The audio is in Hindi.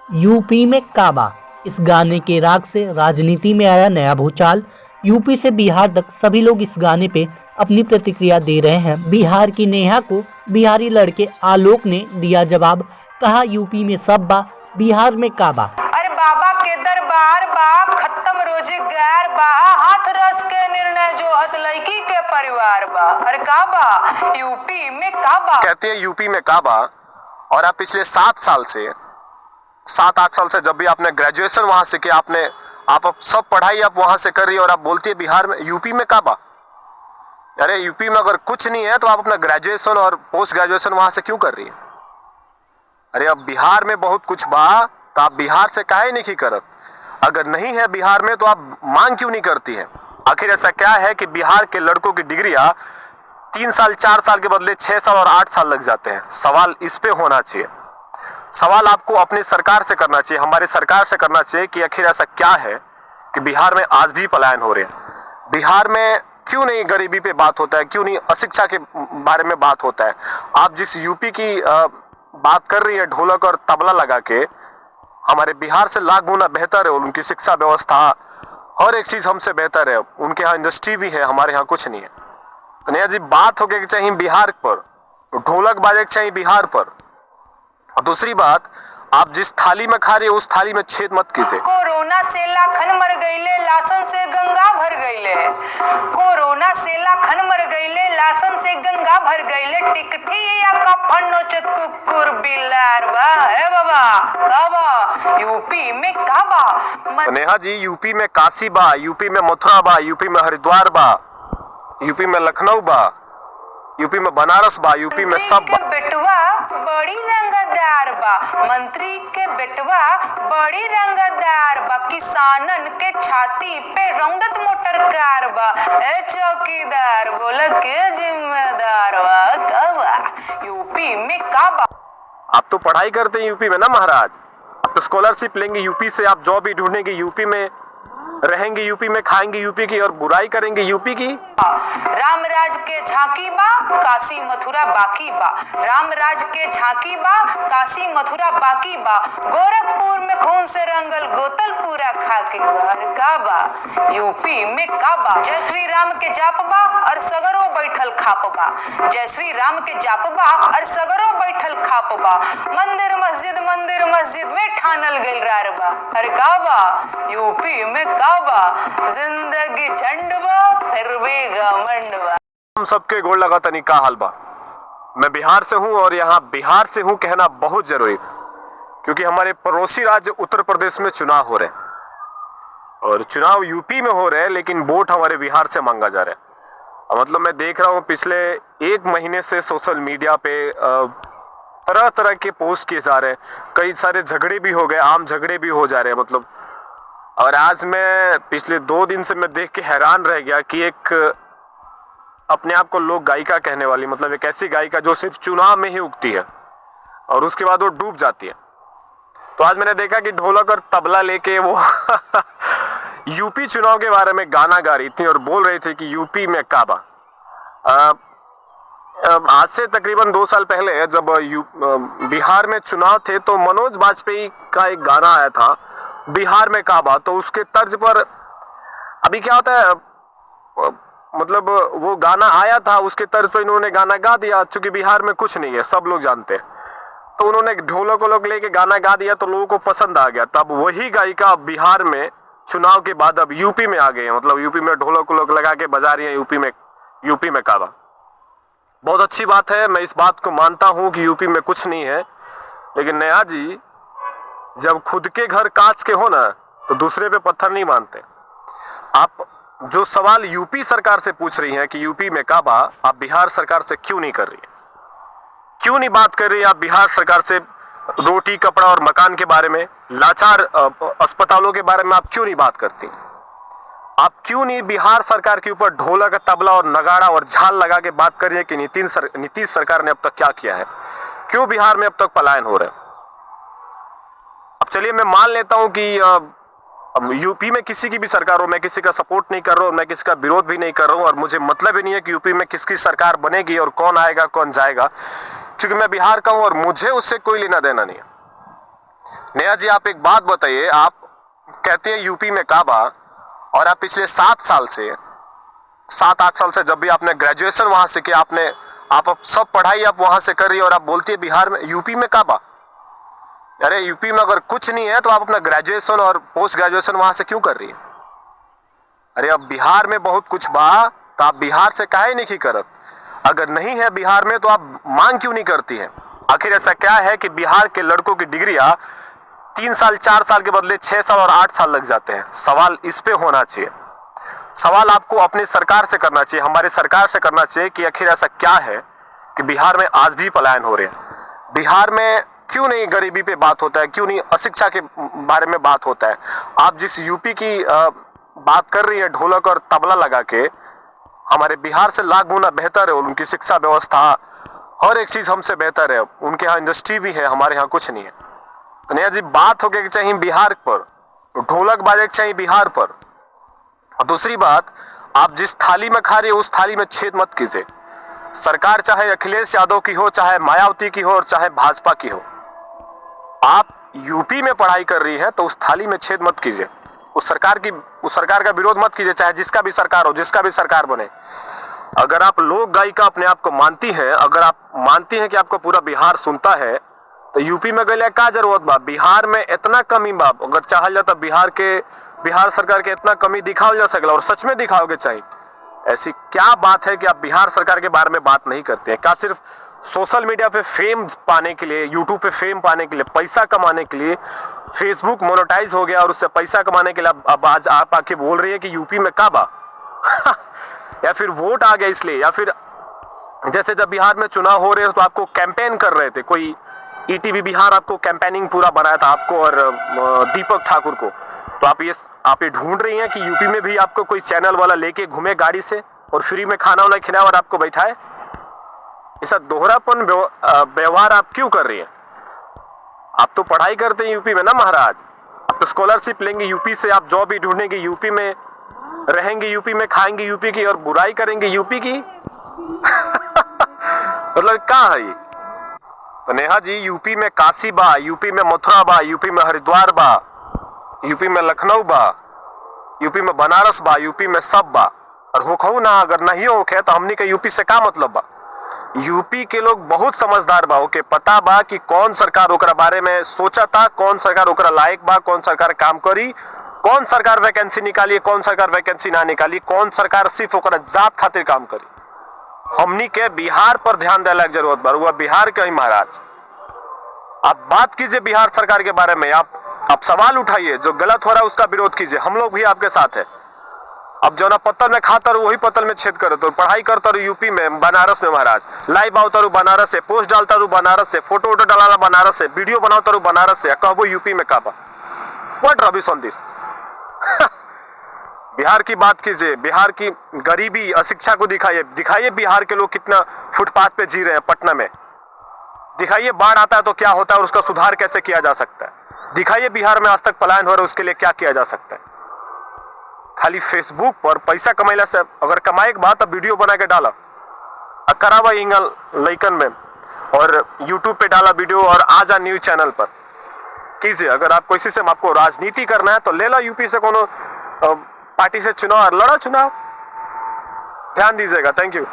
यूपी में काबा, इस गाने के राग से राजनीति में आया नया भूचाल। यूपी से बिहार तक सभी लोग इस गाने पे अपनी प्रतिक्रिया दे रहे हैं। बिहार की नेहा को बिहारी लड़के आलोक ने दिया जवाब, कहा यूपी में सब बा, बिहार में काबा। अरे बाबा के दरबार बा, खत्म रोजगार बा, हाथ रस के निर्णय जो हत लड़की के परिवार बा। अरे काबा यूपी में काबा, कहते हैं यूपी में काबा। और आप पिछले 7-8 साल से जब भी आपने ग्रेजुएशन वहां से किया, आप सब पढ़ाई आप वहां से कर रही है और आप बोलती है बिहार में यूपी में काबा। अरे यूपी में अगर कुछ नहीं है तो आप अपना ग्रेजुएशन और पोस्ट ग्रेजुएशन वहां से क्यों कर रही है? अरे अब बिहार में बहुत कुछ बा तो आप बिहार से काहे नहीं करत? अगर नहीं है बिहार में तो आप मांग क्यों नहीं करती है? आखिर ऐसा क्या है कि बिहार के लड़कों की डिग्रियां 3 साल 4 साल के बदले 6 साल और 8 साल लग जाते हैं? सवाल इस पे होना चाहिए। सवाल आपको अपनी सरकार से करना चाहिए, हमारी सरकार से करना चाहिए कि आखिर ऐसा क्या है कि बिहार में आज भी पलायन हो रहे हैं। बिहार में क्यों नहीं गरीबी पे बात होता है, क्यों नहीं अशिक्षा के बारे में बात होता है? आप जिस यूपी की बात कर रही है ढोलक और तबला लगा के, हमारे बिहार से लाख गुना बेहतर है उनकी शिक्षा व्यवस्था, हर एक चीज हमसे बेहतर है। उनके यहाँ इंडस्ट्री भी है, हमारे यहाँ कुछ नहीं है। तो नया जी बात हो गई कि चाहिए बिहार पर, ढोलक बाजे चाहिए बिहार पर। और दूसरी बात, आप जिस थाली में खा रही है उस थाली में छेद मत कीजिए। कोरोना से लाखन मर गईले, लासन से गंगा भर गईले। कोरोना से लाखन मर गईले, लासन से गंगा भर गईले। टिकठी या कफन नोचत कुकुर बिलार बा। है बाबा काबा यूपी में काबा। नेहा जी यूपी में काशी बा, यूपी में मथुरा बा, यूपी में हरिद्वार बा, यूपी में लखनऊ बा, यूपी में बनारस बा, यूपी में सब बा। बेटवा बड़ी रंगदार बा, मंत्री के बेटवा बड़ी रंगदार बा, किसानन के छाती पे रंगत मोटर कार बा। ए चौकीदार बोला के जिम्मेदार बा। काबा यूपी में काबा। आप तो पढ़ाई करते हैं यूपी में ना महाराज, आप तो स्कॉलरशिप लेंगे यूपी से, आप जॉब भी ढूंढेंगे यूपी में, रहेंगे यूपी में, खाएंगे यूपी की और बुराई करेंगे यूपी की। रामराज के झांकी बा, काशी मथुरा बाकी बा। रामराज के झांकी बा, काशी मथुरा बाकी बा। गोरखपुर में खून से रंगल गोतल पूरा खाकी बा। काबा यूपी में काबा। जय श्री राम के जाप बा और सगरो बैठल खाप बा। जय श्री राम के जाप बा और सगरो बैठल खाप बा। मंदिर मस्जिद में ठानल गइल रार बा। अरे काबा यूपी में काबा। जिंदगी झंड बा फिर भी घमंड बा। हम सबके गोड़ लगा तनी का हाल बा। मैं बिहार से हूं और यहाँ बिहार से हूं कहना बहुत जरूरी, क्योंकि हमारे पड़ोसी राज्य उत्तर प्रदेश में चुनाव हो रहे हैं और चुनाव यूपी में हो रहे हैं, लेकिन वोट हमारे बिहार से मांगा जा रहा है। मतलब मैं देख रहा हूँ पिछले 1 महीने से सोशल मीडिया पे तरह तरह के पोस्ट किए जा रहे हैं, कई सारे झगड़े भी हो गए, आम झगड़े भी हो जा रहे हैं मतलब। और आज मैं पिछले 2 दिन से मैं देख के हैरान रह गया कि एक अपने आप को लोग गायिका कहने वाली, मतलब एक ऐसी गायिका जो सिर्फ चुनाव में ही उगती है और उसके बाद वो डूब जाती है। तो आज मैंने देखा कि ढोलक और तबला लेके वो यूपी चुनाव के बारे में गाना गा रही थी और बोल रही थी कि यूपी में काबा। आज से तकरीबन 2 साल पहले जब बिहार में चुनाव थे तो मनोज वाजपेयी का एक गाना आया था बिहार में काबा। तो उसके तर्ज पर अभी क्या होता है, मतलब वो गाना आया था, उसके तर्ज पर इन्होंने गाना गा दिया। चूंकि बिहार में कुछ नहीं है, सब लोग जानते हैं, तो उन्होंने ढोलक वोलक लेके गाना गा दिया तो लोगों को पसंद आ गया। तब वही गायिका बिहार में चुनाव के बाद अब यूपी में आ गई है, मतलब यूपी में ढोलक वोलक लगा के बजा रही है यूपी में काबा। बहुत अच्छी बात है, मैं इस बात को मानता हूं कि यूपी में कुछ नहीं है, लेकिन नया जी जब खुद के घर कांच के हो ना तो दूसरे पे पत्थर नहीं मानते। आप जो सवाल यूपी सरकार से पूछ रही हैं कि यूपी में काबा, आप बिहार सरकार से क्यों नहीं कर रही है? क्यों नहीं बात कर रही है आप बिहार सरकार से? रोटी कपड़ा और मकान के बारे में, लाचार अस्पतालों के बारे में आप क्यों नहीं बात करती? आप क्यों नहीं बिहार सरकार के ऊपर ढोलक तबला और नगाड़ा और झाल लगा के बात कर रही है कि नीतीश सरकार ने अब तक क्या किया है? क्यों बिहार में अब तक पलायन हो रहे हैं? अब चलिए मैं मान लेता हूं कि यूपी में किसी की भी सरकार हो, मैं किसी का सपोर्ट नहीं कर रहा हूं, मैं किसी का विरोध भी नहीं कर रहा हूं और मुझे मतलब ही नहीं है कि यूपी में किसकी सरकार बनेगी और कौन आएगा कौन जाएगा, क्योंकि मैं बिहार का हूं और मुझे उससे कोई लेना देना नहीं है। नेहा जी, आप एक बात बताइए, आप कहते हैं यूपी में काबा, और आप पिछले 7-8 साल से जब भी आपने ग्रेजुएशन वहां से किया, आप सब पढ़ाई आप वहां से कर रही है, और आप बोलती है बिहार में, यूपी में काबा। अरे यूपी में अगर कुछ नहीं है तो आप अपना ग्रेजुएशन और पोस्ट ग्रेजुएशन वहां से क्यों कर रही है? अरे अब बिहार में बहुत कुछ बा, तो आप बिहार से काहे नहीं करत? अगर नहीं है बिहार में तो आप मांग क्यों नहीं करती है? आखिर ऐसा क्या है कि बिहार के लड़कों की डिग्रियां 3 साल 4 साल के बदले 6 साल और 8 साल लग जाते हैं? सवाल इस पे होना चाहिए, सवाल आपको अपनी सरकार से करना चाहिए, हमारी सरकार से करना चाहिए कि आखिर ऐसा क्या है कि बिहार में आज भी पलायन हो रहे हैं। बिहार में क्यों नहीं गरीबी पे बात होता है, क्यों नहीं अशिक्षा के बारे में बात होता है? आप जिस यूपी की बात कर रही है ढोलक और तबला लगा के, हमारे बिहार से लाख गुना बेहतर है उनकी शिक्षा व्यवस्था, हर एक चीज हमसे बेहतर है, उनके यहाँ इंडस्ट्री भी है, हमारे यहाँ कुछ नहीं है। तो नेहा जी, बात हो गई कि चाहिए बिहार पर, ढोलक बाजे के चाहिए बिहार पर। और दूसरी बात, आप जिस थाली में खा रही हो उस थाली में छेद मत कीजिए। सरकार चाहे अखिलेश यादव की हो, चाहे मायावती की हो, और चाहे भाजपा की हो, आप यूपी में पढ़ाई कर रही है तो उस थाली में छेद मत कीजिए, उस सरकार का विरोध मत कीजिए, चाहे जिसका भी सरकार हो, जिसका भी सरकार बने। अगर आप लोक गायिका अपने आप को मानती हैं, अगर आप मानती हैं कि आपको पूरा बिहार सुनता है, तो यूपी में गए क्या जरूरत बा? बिहार में इतना कमी बा, अगर चाहल जाता बिहार सरकार के इतना कमी दिखाओ जा सकला, और सच में दिखाओगे चाहिए। ऐसी क्या बात है कि आप बिहार सरकार के बारे में बात नहीं करते हैं? क्या सिर्फ सोशल मीडिया पे फेम पाने के लिए, यूट्यूब पे फेम पाने के लिए, पैसा कमाने के लिए, फेसबुक मोनेटाइज हो गया और उससे पैसा कमाने के लिए अब आज आप आके बोल रही है कि यूपी में काबा? या फिर वोट आ गया इसलिए, या फिर जैसे जब बिहार में चुनाव हो रहे हैं तो आपको कैंपेन कर रहे थे, कोई ईटीवी बिहार आपको कैंपेनिंग पूरा बनाया था, आपको और दीपक ठाकुर को, तो आप ये ढूंढ रही हैं कि यूपी में भी आपको कोई चैनल वाला लेके घूमे गाड़ी से और फ्री में खाना वाना खिलाए और आपको बैठाए? ऐसा दोहरापन व्यवहार आप क्यों कर रही हैं? आप तो पढ़ाई करते हैं यूपी में ना महाराज, आप तो स्कॉलरशिप लेंगे यूपी से, आप जॉब भी ढूंढेंगे यूपी में, रहेंगे यूपी में, खाएंगे यूपी की और बुराई करेंगे यूपी की। मतलब कहाँ है ये? तो नेहा जी, यूपी में काशी बा, यूपी में मथुरा बा, यूपी में हरिद्वार बा, यूपी में लखनऊ बा, यूपी में बनारस बा, यूपी में सब बा, और होखऊ ना, अगर नहीं होखे तो हमनी के यूपी से का मतलब बा? यूपी के लोग बहुत समझदार बा, ओके पता बा कि कौन सरकार ओकरा बारे में सोचा था, कौन सरकार ओकरा लायक बा, कौन सरकार काम करी, कौन सरकार वैकेंसी निकाली, कौन सरकार वैकेंसी ना निकाली, कौन सरकार सिर्फ ओकरा जात खातिर काम करी। हमनी के बिहार पर ध्यान देने की जरूरत बा, हुआ बिहार के ही महाराज। आप बात कीजिए बिहार सरकार के बारे में, आप सवाल उठाइए, जो गलत हो रहा है उसका विरोध कीजिए, हम लोग भी आपके साथ है। अब जो ना पत्तल में खाता रू वही पत्तल में छेद करो, तो पढ़ाई करता रू यूपी में, बनारस में महाराज, लाइव आवता रू बनारस से, पोस्ट डालता रू बनारस से, फोटो वोटो डाला बनारस से, वीडियो बनाता रू बनारस से, कहबो यूपी में काबा। What rubbish on this? Bihar की बात कीजिए, बिहार की गरीबी अशिक्षा को दिखाइए बिहार के लोग कितना फुटपाथ पे जी रहे हैं पटना में, दिखाइए बाढ़ आता है तो क्या होता है और उसका सुधार कैसे किया जा सकता है, दिखाइए बिहार में आज तक पलायन हो रहा है उसके लिए क्या किया जा सकता है। खाली फेसबुक पर पैसा कमाइला से, अगर कमाए के बाद तो वीडियो बना के डाला, करावा इंगल लइकन में, और यूट्यूब पे डाला वीडियो और आजा न्यूज चैनल पर कीजिए। अगर आप किसी से आपको राजनीति करना है तो ले लो यूपी से कोनो पार्टी से चुनाव और लड़ा चुनाव, ध्यान दीजिएगा। Thank you.